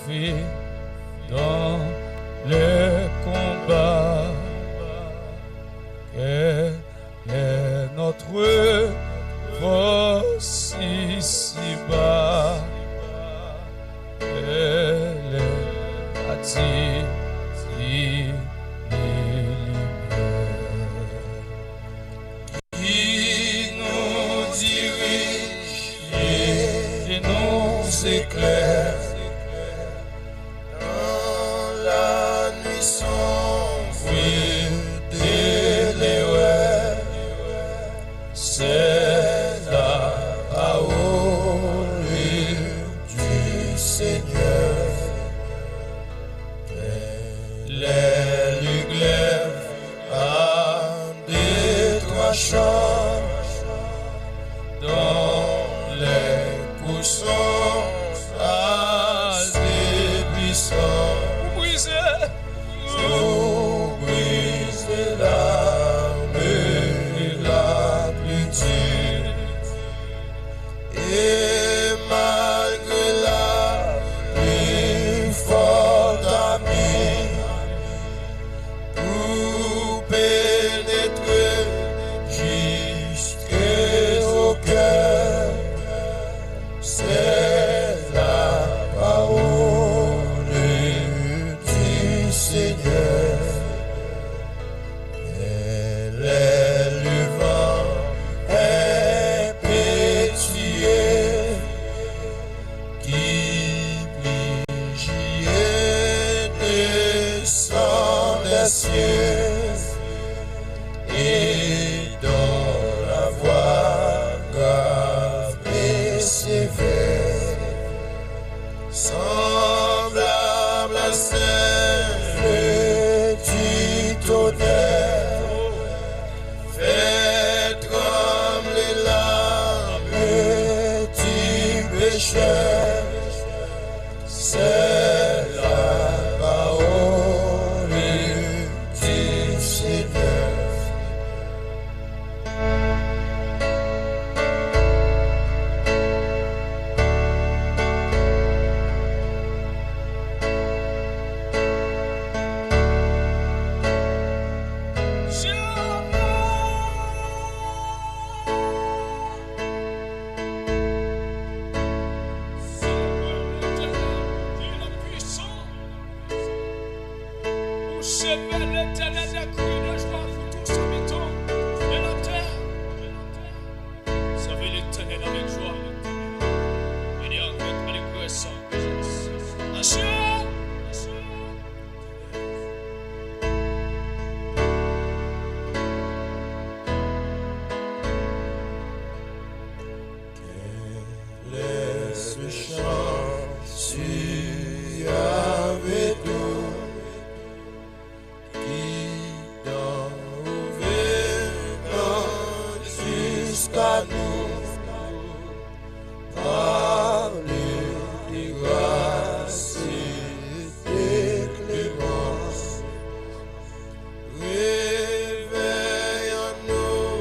fait dans le combat. Quelle est notre force ici-bas? Elle est bâtie qui nous dirige et nous éclaire dans la nuit sombre de l'erreur. C'est la parole du Seigneur. Les glaives à des trois champs dans les coussons à des buissons. Vous brisez l'arme et la pluie. Et malgré la plus forte amie, pour pénétrer jusqu'au cœur, c'est la parole du Seigneur. Elle est le vent impétueux qui brille descend des cieux et dans la voix grave et sévère, semblable à celle du tonnerre, fait trembler l'âme du pécheur. C'est la parole du Seigneur. Laisse le chant si avec nous qui dans jusqu'à nous parle de grâce et de clémence. Réveille en nos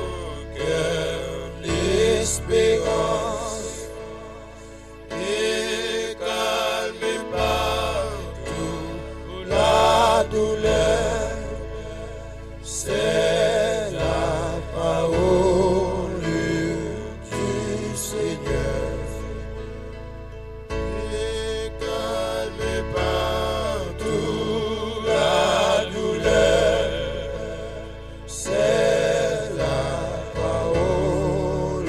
cœurs l'espérance et calme partout la douleur. C'est la parole du Seigneur. Et calme partout la douleur. C'est la parole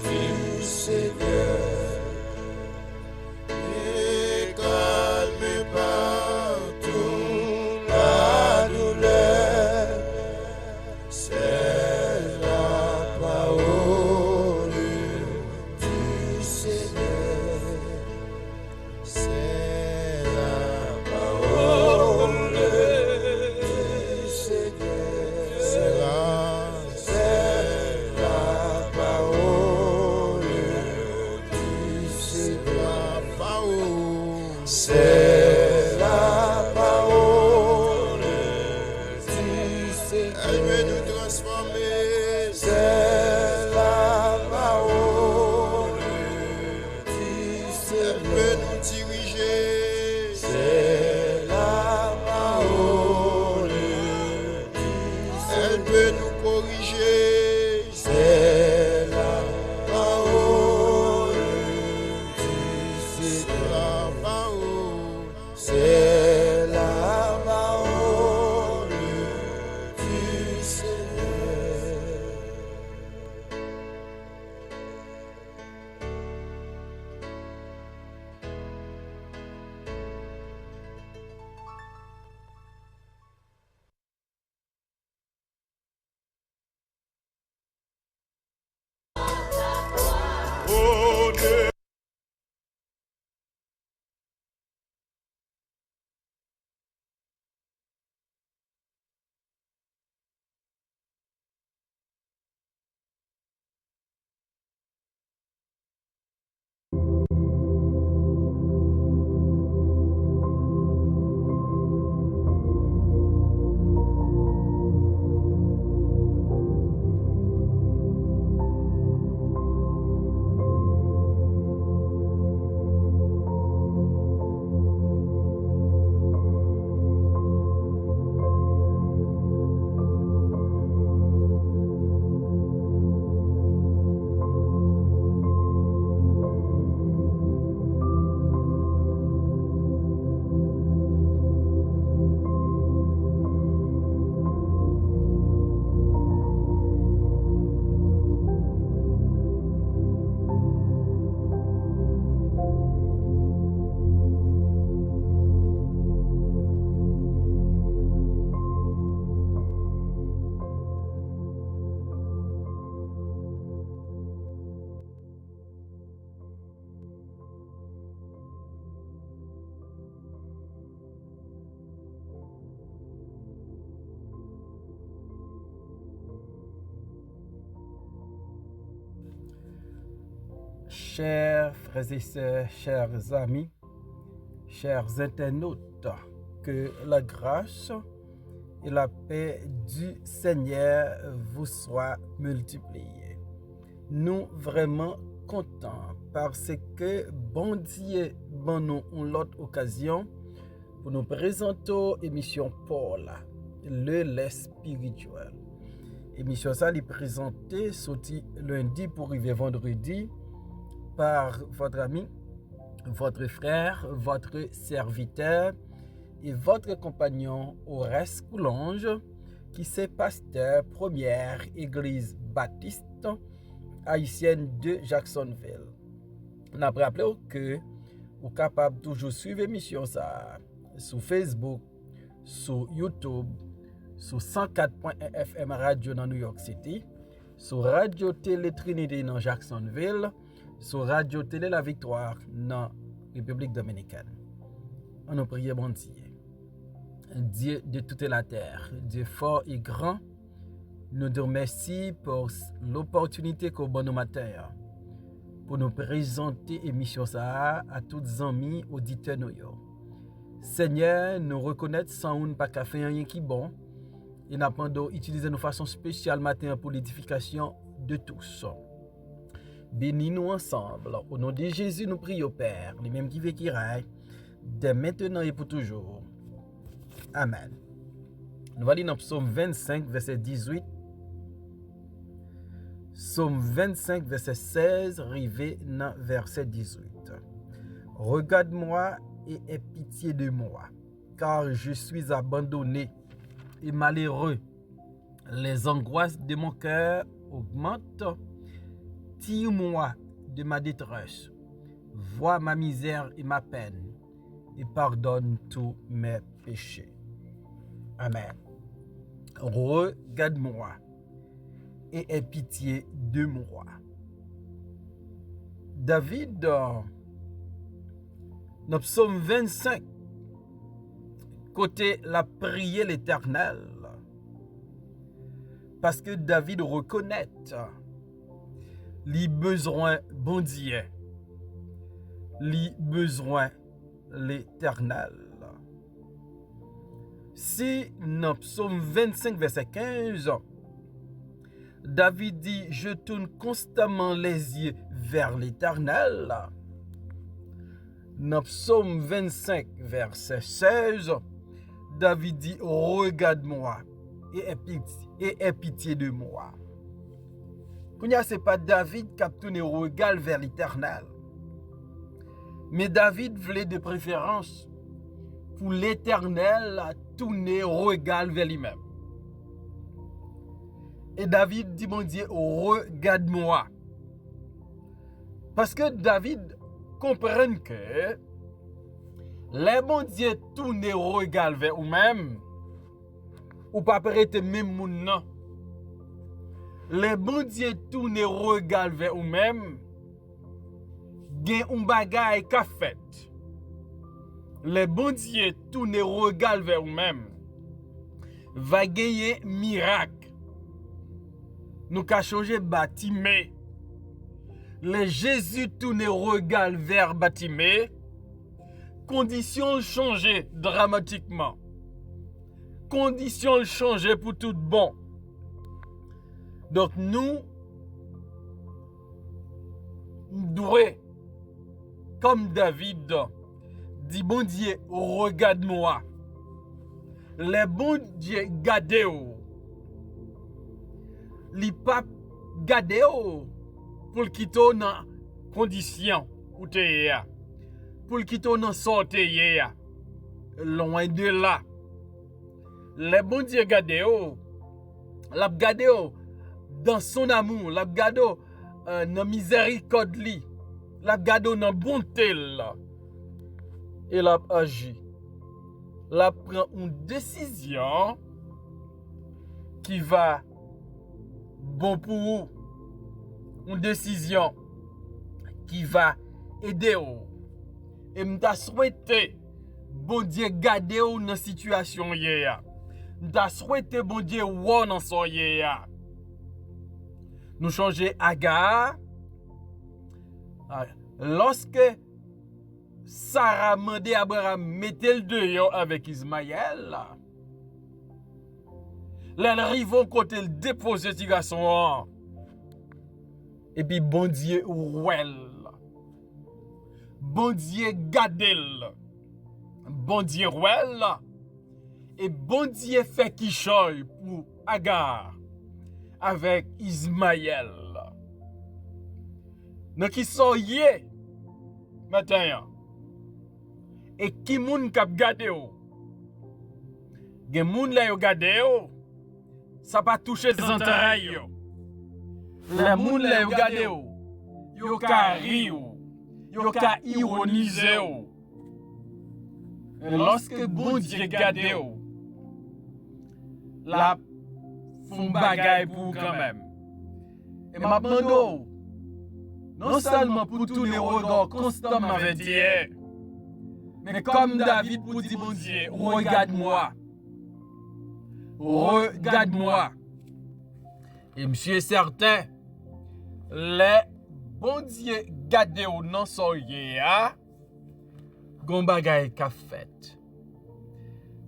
du Seigneur. Et calme partout la douleur. C'est la parole du Seigneur. C'est la parole du Seigneur. C'est la parole du Seigneur. C'est la parole du Seigneur. Elle veut nous transformer. C'est la parole du Seigneur. Elle veut nous diriger. corriger. C'est la parole. Elle peut nous corriger. C'est la parole. C'est la parole. C'est la parole du Seigneur. Oh, Dieu. Chers frères et sœurs, chers amis, chers internautes, que la grâce et la paix du Seigneur vous soient multipliées. Nous vraiment contents parce que bon Dieu nous l'autre occasion pour nous présenter l'émission Paul, le lait spirituel. Émission ça est présentée sorti lundi pour arriver vendredi par votre ami, votre frère, votre serviteur et votre compagnon Horace Coulange, qui est pasteur première église baptiste haïtienne de Jacksonville. On a rappelé que vous êtes capable de toujours suivre l'émission ça sur Facebook, sur YouTube, sur 104.1 FM radio dans New York City, sur Radio Télé Trinité dans Jacksonville, sur Radio Télé La Victoire dans République Dominicaine. On nous prie bon Dieu. Dieu de toute la terre, Dieu fort et grand, nous te remercions pour l'opportunité qu'on donne au matin pour nous présenter l'émission ça à tous les amis auditeurs nous. Seigneur, nous reconnaître sans nous pas qu'à faire rien qui bon et nous avons utilisé de façon spéciale matin pour l'édification de tous. Bénis-nous ensemble. Au nom de Jésus, nous prions, Père, les mêmes qui vivent qui règnent, dès maintenant et pour toujours. Amen. Nous allons dans Psaume 25, verset 18. Psaume 25, verset 16, arrivé dans verset 18. Regarde-moi et aie pitié de moi, car je suis abandonné et malheureux. Les angoisses de mon cœur augmentent. Tire-moi de ma détresse, vois ma misère et ma peine, et pardonne tous mes péchés. Amen. Regarde-moi et aie pitié de moi. David, dans Psaume 25, côté la prière l'Éternel, parce que David reconnaît les besoins bon Dieu, les besoins l'Éternel. Si dans Psaume 25, verset 15, David dit, je tourne constamment les yeux vers l'Éternel. Dans Psaume 25, verset 16, David dit, regarde-moi et aie pitié de moi. Ce n'est pas David qui a tourné le regard vers l'Éternel. Mais David voulait de préférence pour l'Éternel à tourner le regard vers lui-même. Et David dit, mon Dieu, regarde-moi. Parce que David comprend que les bon Dieu tourne le regard vers vous-même, ou pas prêter même moun nan. Les bon Dieu tourne le regard vers vous-même, gen un bagay ka fait. Les bon Dieu tourne le regard vers vous-même, va gagner miracle. Nous ka changer Batimé. Le Jésus tourne le regard vers Batimé. Conditions changées dramatiquement. Conditions changées pour tout bon. Donc nous devons, comme David, dit bon Dieu, regarde-moi. Le bon Dieu, gardez-vous. Li pas gardez-vous pour quitter dans conditions où tu es. Pour quitter dans sortie. Loin de là. Le bon Dieu gardez-vous. L'a gardez-vous dans son amour, l'a gardez-vous dans miséricorde li, l'a gardez-vous dans bonté là. Et l'a agi. L'a prend une décision qui va bon pour vous. Une décision qui va aider vous. Et m'ta souhaité bon Dieu garder vous dans situation hier. M'ta souhaité bon Dieu ou dans son hier. Nous changer Agar. Lorsque Sarah mandé Abraham mettre le dehors avec Ismaël, les rivaux côté le déposer ce garçon. Et puis bon Dieu ouel. Bon Dieu gadel. Bon Dieu ouel. Et bon Dieu fait qui choy pour Agar avec Ismaël. Donc qui sont yé maintenant. Et qui moun kap gade ou? Gen moun la yo gade ou? Ça pas toucher des entrailles yo. Les moun la yo gade ou? Yo ka ri ou? Yo ka ironiser ou? Et lorsque bon Dieu gade ou, la font bagay pour quand même. Et m'a demandé non seulement pour tous les regards constamment avec Dieu, mais comme David pour dire mon Dieu, regarde-moi. Regarde-moi. Et monsieur certain, les bon Dieu gade ou non soye a, gon bagay ka fait.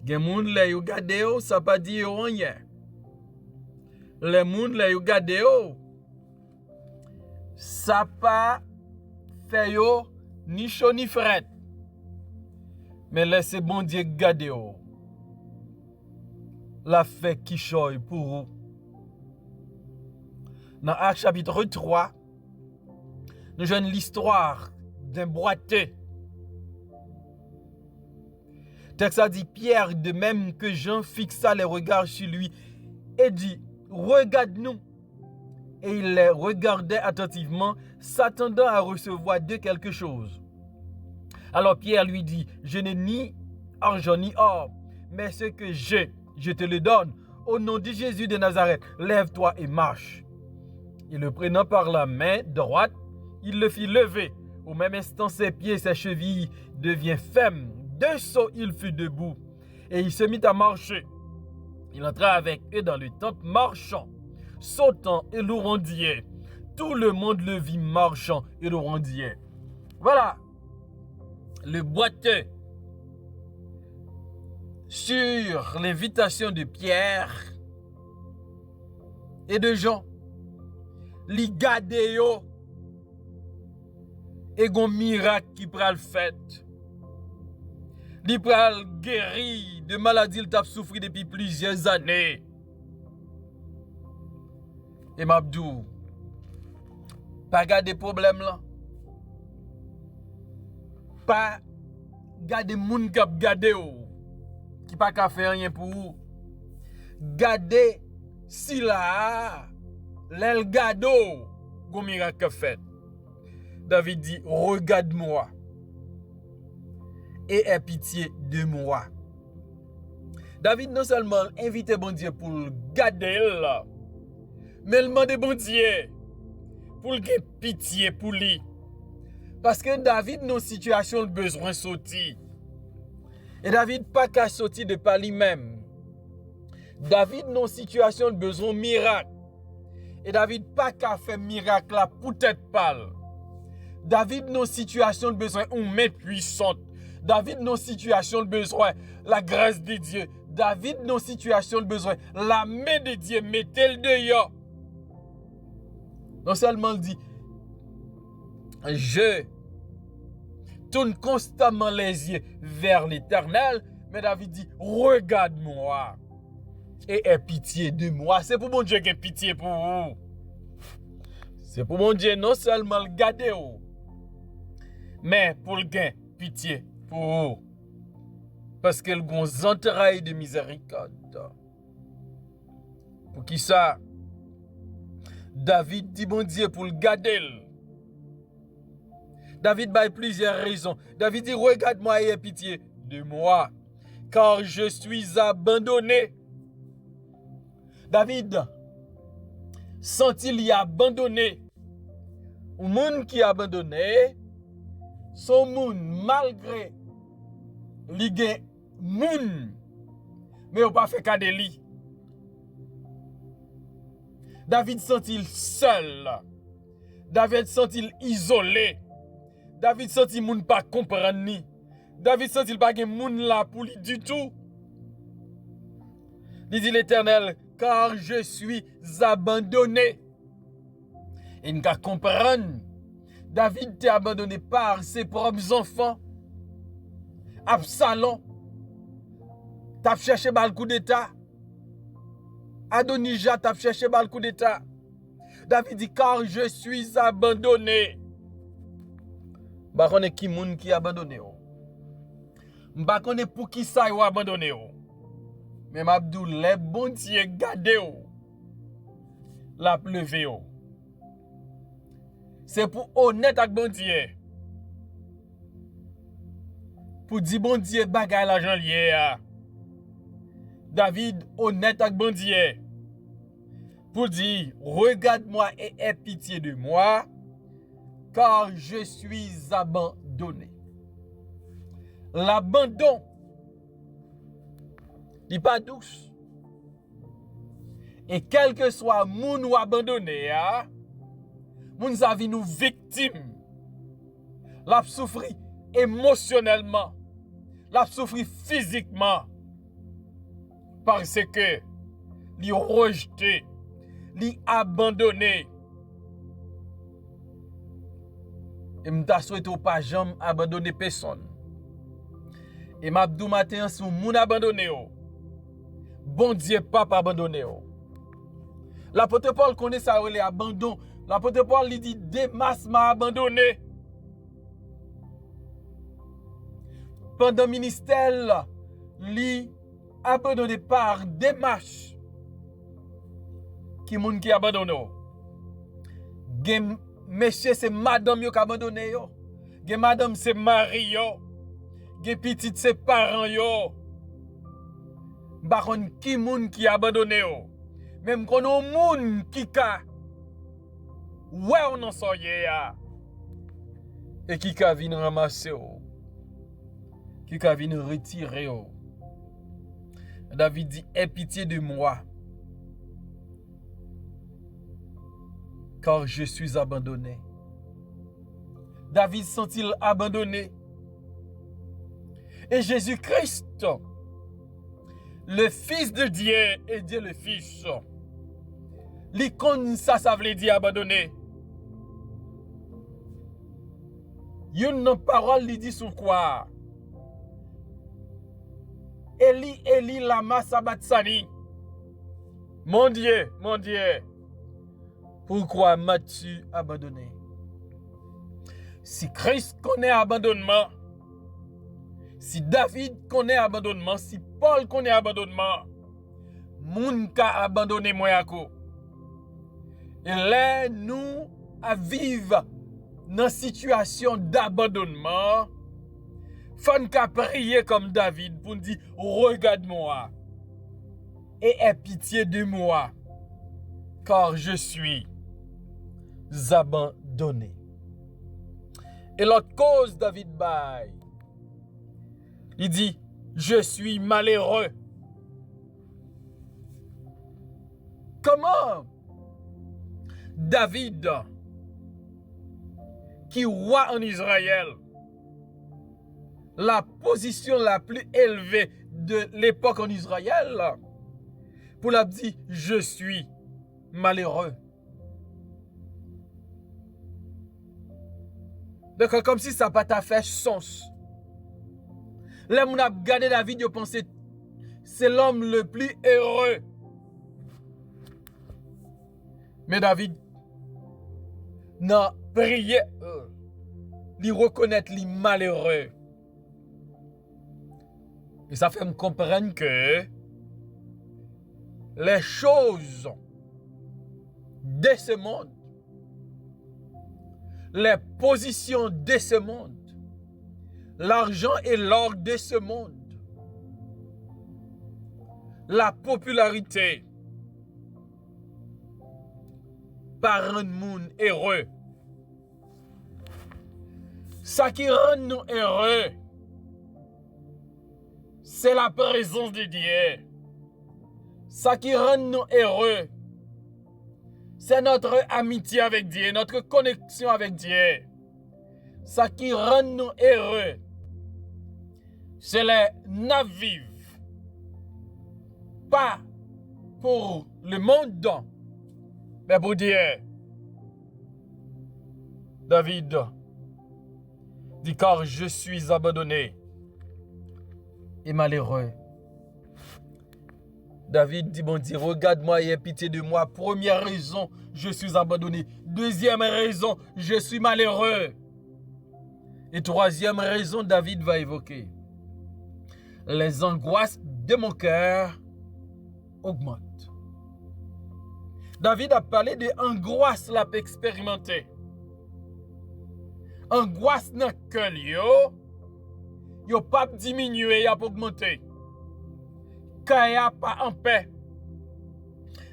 Gen moun le yo gade ou, ça pas dit rien. Les moun le yo gade ou, ça pas fait yo ni chaud ni fret. Mais laissez bon Dieu garder ou. La fait qui choy pour vous. Dans Actes chapitre 3, nous jouons l'histoire d'un boiteux. Texte a dit Pierre, de même que Jean, fixa les regards sur lui et dit, regarde-nous. Et il les regardait attentivement, s'attendant à recevoir de quelque chose. Alors Pierre lui dit, je n'ai ni argent ni or, mais ce que j'ai, je te le donne. Au nom de Jésus de Nazareth, lève-toi et marche. Et le prenant par la main droite, il le fit lever. Au même instant, ses pieds et ses chevilles deviennent fermes. D'un saut, il fut debout. Et il se mit à marcher. Il entra avec eux dans le temple marchant, sautant et louant Dieu. Tout le monde le vit marchant et louant Dieu. Voilà. Le boiteux, sur l'invitation de Pierre et de Jean, li gade yo, Et gon miracle qui pral fait. Li pral guéri de maladie il t'a souffri depuis plusieurs années. Et m'abdou, pas garder problème là. Pas garder moun k'ap gade ou, qui pas ka faire rien pour ou. Garder si là, l'el gado, gon miracle fait. David dit, regarde-moi et aie pitié de moi. David non seulement invite bon Dieu pour le garder là, mais il demande bon Dieu pour le pitié pour lui. Parce que David dans situation le besoin sortir. Et David pas qu'à sortir de par lui-même. David dans situation le besoin miracle. Et David pas qu'à faire miracle là pour tête pâle. David dans situation de besoin une main puissante. David dans situation de besoin la grâce de Dieu. David dans situation de besoin la main de Dieu mettez-le dehors. Non seulement il dit je tourne constamment les yeux vers l'Éternel, mais David dit regarde-moi et aie pitié de moi. C'est pour mon Dieu qui a pitié pour vous. C'est pour mon Dieu non seulement le garder vous, mais pour le gain pitié pour vous. Parce qu'elle a des entrailles de miséricorde. Pour qui ça? David dit bon Dieu pour le garder. David a plusieurs raisons. David dit regarde-moi et aie pitié de moi, car je suis abandonné. David sent-il y abandonné. Un monde qui est abandonné, son monde malgré li gen moun, mais on pas fait cas de li. David sent-il seul. David sent-il isolé. David sent-il moun pas comprendre ni. David sent-il pas gen moun là pour lui du tout. Il dit l'Éternel, car je suis abandonné. Et nous comprendre. David était abandonné par ses propres enfants. Absalom, t'as cherché le coup d'état. Adonijah, t'as cherché le coup d'état. David dit, car je suis abandonné. Je connais qui moun qui abandonné. Je connais pour qui ça y abandonné. Mais m'abdou, les bon Dieu gade la pleuvé. C'est pour honnête avec bon Dieu. Pour dire bon Dieu bagay l'argent lié. David honnête avec bon Dieu. Pour dire regarde-moi et aie pitié de moi, car je suis abandonné. L'abandon n'est pas douce. Et quel que soit moun ou abandonné, moun sa vi nous victime. La souffri émotionnellement. La souffri physiquement. Parce que li rejeté, li abandonné. Et m'ta souhaité ou pas jamais abandonner personne. Et m'abdou matin sou moun abandonné ou. Bon Dieu pas abandonné ou. L'apôtre Paul connaît ça ou abandon. L'apôtre Paul lui dit Démas m'a abandonné. Pendant le ministère, lui abandonné par Démas. Qui moun qui abandonné. Gen monsieur c'est madame yo qui abandonné yo. Gen madame c'est mari yo. Gen petit c'est parents yo. Bakon ki moun qui abandonné yo. Même konon moun qui ka ouais on en soye ya. Et qui ka vin ramasser yo. Qui ka vin retirer yo. David dit aie pitié de moi. Car je suis abandonné. David sent-il abandonné? Et Jésus-Christ, le Fils de Dieu et Dieu le Fils, l'icône ça veut dire abandonné. Une parole lui dit sur quoi? Eli, Eli, lama sabachthani. Mon Dieu, pourquoi m'as-tu abandonné? Si Christ connaît abandonnement, si David connaît abandonnement, si Paul connaît abandonnement, moun ka abandonné moi yako. Et là, nous à vivre dans situation d'abandonnement, faut qu'à prier comme David pour nous dire regarde-moi et aie pitié de moi, car je suis abandonné. Et l'autre cause, David baille, il dit je suis malheureux. Comment David, qui roi en Israël, la position la plus élevée de l'époque en Israël, pour la dire je suis malheureux. Donc comme si ça n'a pas fait sens. Là, on a regardé David, je pensais c'est l'homme le plus heureux. Mais David n'a prié, il reconnaître les malheureux. Et ça fait me comprendre que les choses de ce monde, les positions de ce monde, l'argent et l'or de ce monde, la popularité, par un monde heureux. Ça qui rend nous heureux, c'est la présence de Dieu. Ça qui rend nous heureux, c'est notre amitié avec Dieu, notre connexion avec Dieu. Ça qui rend nous heureux, c'est les navires. Pas pour le monde, mais pour Dieu. David dit car je suis abandonné et malheureux. David dit bon Dieu, regarde-moi et aie pitié de moi. Première raison, je suis abandonné. Deuxième raison, je suis malheureux. Et troisième raison, David va évoquer. Les angoisses de mon cœur augmentent. David a parlé de angoisse la expérimenté. Angoisse dans le cœur, yo pas diminuer, y a pas augmenter. Car y a pas en paix.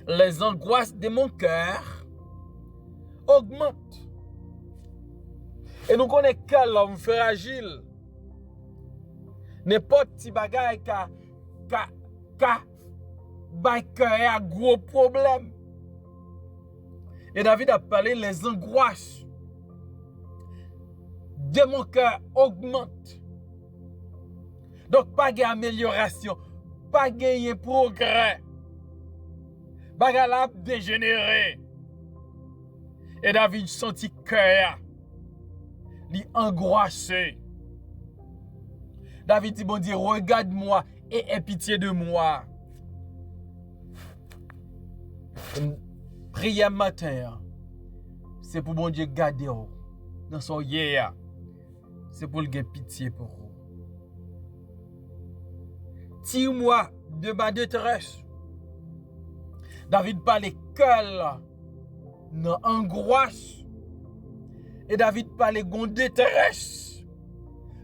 Les angoisses de mon cœur augmentent. Et nous connaissons quel homme fragile. N'importe petit bagay ka a gros problème. Et David a parlé les angoisses de mon cœur augmentent. Donc pas d'amélioration, pas de progrès. Bagay la dégénéré. Et David sentit cœur li angoissé. David dit bon Dieu, regarde-moi et aie pitié de moi. Prière matin, c'est pour bon Dieu garder dans son hier. C'est pour le gagner pitié pour vous. Tire-moi de ma détresse. David parlait cœur dans angoisse. Et David parlait de détresse.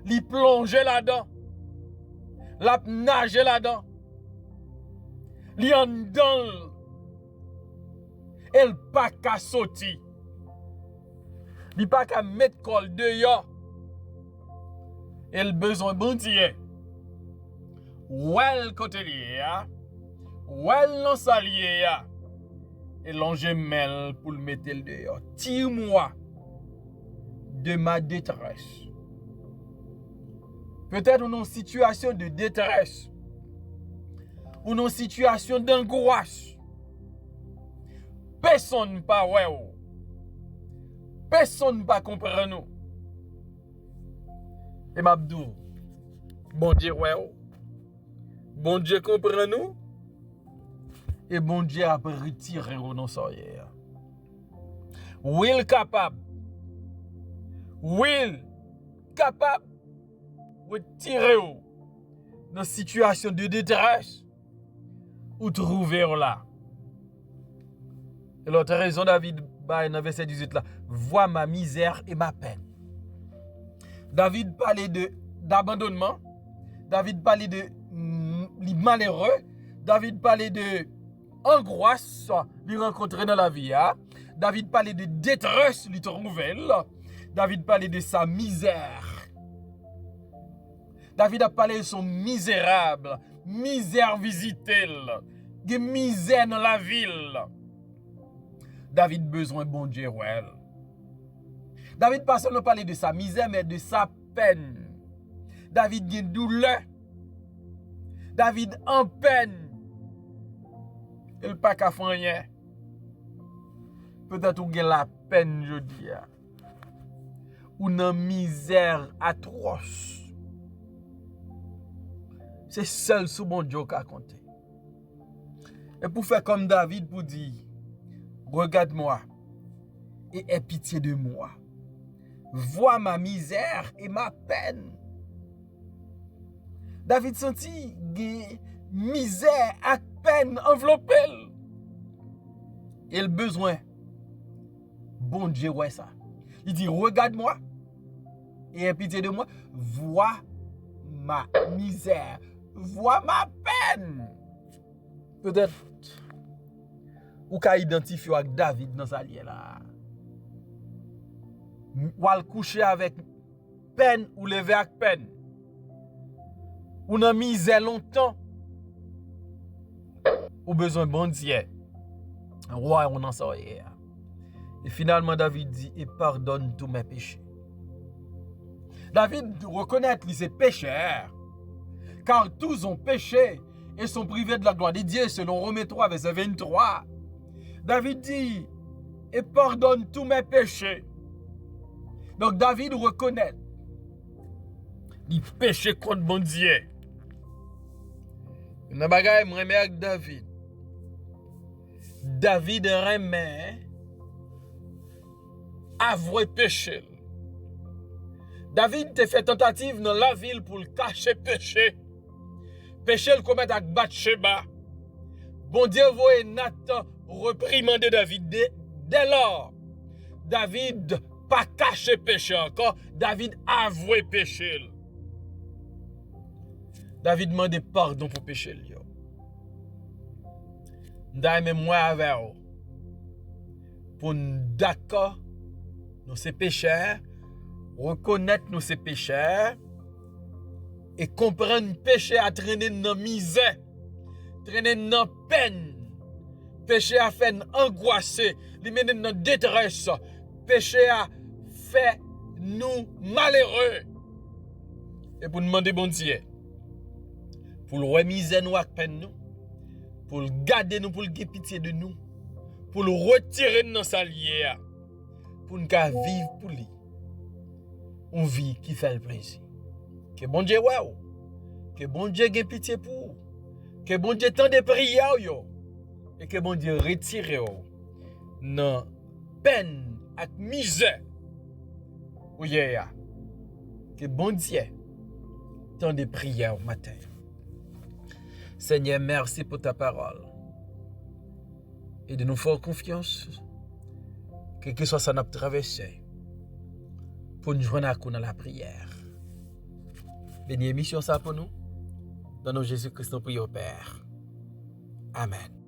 Il plongeait là-dedans. Il nageait là-dedans. Il en dedans. Elle pas qu'à sortir. Il pas qu'à mettre col dehors. Elle besoin bon Dieu. Well côté lié, well non salié, et longe mel pour le mettre dehors. Tire-moi de ma détresse. Peut-être une situation de détresse, ou une situation d'angoisse. Personne pas ouais, personne pas comprend nous. Et m'abdou, bon Dieu, ouais, bon Dieu comprend nous. Et bon Dieu a retiré au non soyez. Will capable. Will capable de retirer dans situation de détresse ou trouver là. Et l'autre raison, David, dans verset 18 là, vois ma misère et ma peine. David parlait d'abandonnement. David parlait de malheureux. David parlait de angoisse lui rencontrer dans la vie. David parlait de détresse lui trouver. David parlait de sa misère. David a parlé de son misérable, misère visitée, de misère dans la ville. David besoin bon Dieu. Ouais. David pas seulement parler de sa misère, mais de sa peine. David a une douleur. David en peine. Il pas qu'à faire rien. Peut-être qu'il a la peine, je dis. Ou une misère atroce. C'est seul sous bon Dieu qu'a compté. Et pour faire comme David, pour dire, regarde-moi et aie pitié de moi. Vois ma misère et ma peine. David sentit misère et peine enveloppée. Il a besoin. Bon Dieu, ouais ça. Il dit, regarde-moi et aie pitié de moi. Vois ma misère. Vois ma peine. Peut-être ou qu'a identifié avec David dans sa liée là. Ou al coucher avec peine ou lever avec peine. Ou nan misère longtemps. Ou besoin bon Dieu. Ouais, on en sort hier. Et finalement David dit et pardonne tous mes péchés. David reconnaît qu'il c'est pécheur. Car tous ont péché et sont privés de la gloire de Dieu selon Romains 3 verset 23. David dit et pardonne tous mes péchés. Donc David reconnaît les péchés contre bon Dieu. Une bagaille me remet avec David. David remet avouer péché. David te fait tentative dans la ville pour cacher péché. Péché le commettre avec Bathsheba. Bon Dieu voit Nathan reprimander David. Dès lors, David pas caché péché encore. David avoué péché. David demande pardon pour péché. D'ailleurs, moi avec vous. Pour nous d'accord, nous sommes pécheurs, reconnaître nous sommes pécheurs et comprendre péché à traîner dans la misère, traîner dans la peine, péché à faire angoisser, lui mener dans la détresse, péché à faire nous malheureux. Et pour nous demander bon Dieu, pour le remiser nous avec peine nous, pour le garder nous, pour le pitié de nous, pour le retirer dans sa liée, pour nous vivre pour lui. On vit qui fait le plaisir. Que bon Dieu ouais, que bon Dieu ait pitié pour vous, que bon Dieu tende de prières et que bon Dieu retire dans peine et misère. Oui, que bon Dieu tende de prières au matin. Seigneur, merci pour ta parole. Et de nous faire confiance, quel que soit ça notre traversée, pour nous joindre à coup dans la prière. Bénis mission ça pour nous. Dans nos Jésus-Christ, nous prions au Père. Amen.